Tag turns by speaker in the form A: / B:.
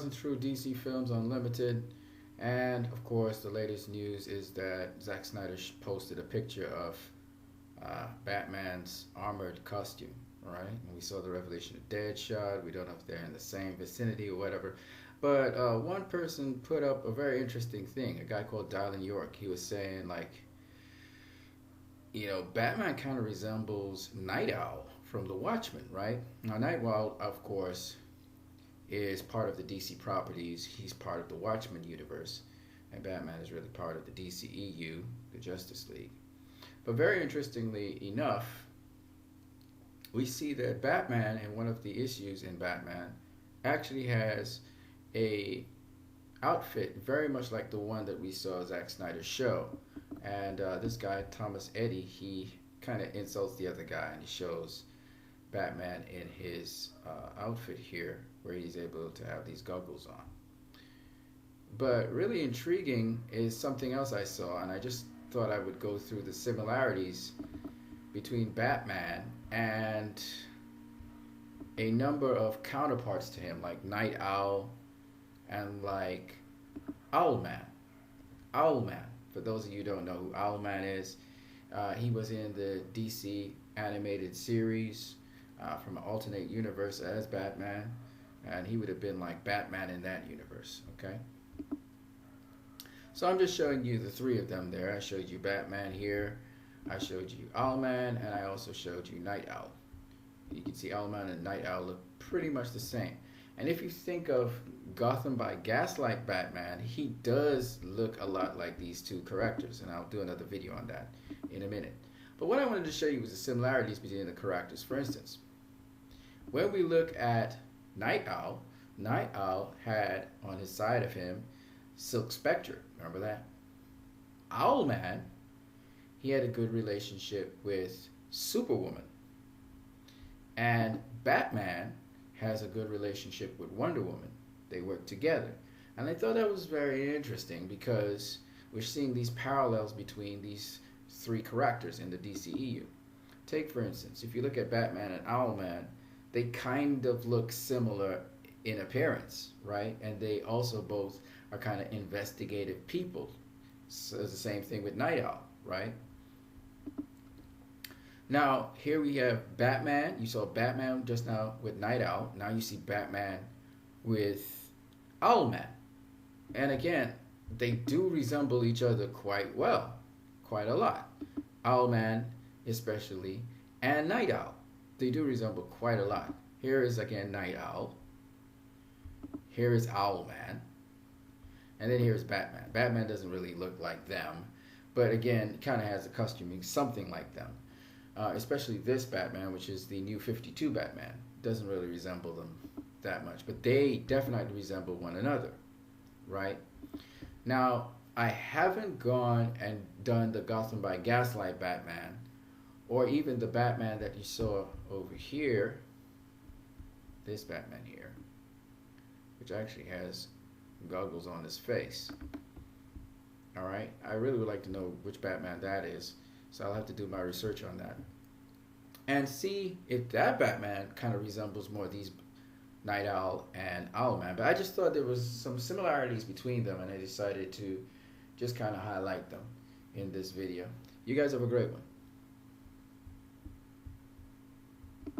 A: browsing through DC Films Unlimited, and of course, the latest news is that Zack Snyder posted a picture of Batman's armored costume. Right, and we saw the revelation of Deadshot. We don't know if they're in the same vicinity or whatever, but one person put up a very interesting thing. A guy called Dylan York. He was saying like, Batman kind of resembles Night Owl from The Watchmen, right? Now, Night Owl, of course, is part of the DC properties. He's part of the Watchmen universe, and Batman is really part of the DCEU, the Justice League. But very interestingly enough, we see that Batman, in one of the issues in Batman, actually has a outfit very much like the one that we saw Zack Snyder show. And this guy, Thomas Eddy, he kind of insults the other guy, and he shows Batman in his outfit here, where he's able to have these goggles on. But really intriguing is something else I saw, and I just thought I would go through the similarities between Batman and a number of counterparts to him, like Night Owl and like Owlman. Owlman, for those of you who don't know who Owlman is, he was in the DC animated series from an alternate universe as Batman, and he would have been like Batman in that universe, okay? So I'm just showing you the three of them there. I showed you Batman here, I showed you Owlman, and I also showed you Night Owl. You can see Owlman and Night Owl look pretty much the same. And if you think of Gotham by Gaslight Batman, he does look a lot like these two characters, and I'll do another video on that in a minute. But what I wanted to show you was the similarities between the characters. For instance, when we look at Night Owl had on his side of him Silk Spectre. Remember that? Owlman, he had a good relationship with Superwoman. And Batman has a good relationship with Wonder Woman. They work together. And I thought that was very interesting because we're seeing these parallels between these three characters in the DCEU. Take, for instance, if you look at Batman and Owlman, they kind of look similar in appearance, right? And they also both are kind of investigative people. So it's the same thing with Night Owl, right? Now, here we have Batman. You saw Batman just now with Night Owl. Now you see Batman with Owlman. And again, they do resemble each other quite well, quite a lot. Owlman especially, and Night Owl. They do resemble quite a lot. Here is again Night Owl. Here is Owlman. And then here's Batman. Batman doesn't really look like them, but again, kind of has a costuming something like them. Especially this Batman, which is the new 52 Batman. Doesn't really resemble them that much, but they definitely resemble one another, right? Now, I haven't gone and done the Gotham by Gaslight Batman, or even the Batman that you saw over here, this Batman here, which actually has goggles on his face. All right, I really would like to know which Batman that is, so I'll have to do my research on that and see if that Batman kind of resembles more these Night Owl and Owlman. But I just thought there was some similarities between them, and I decided to just kind of highlight them in this video. You guys have a great one.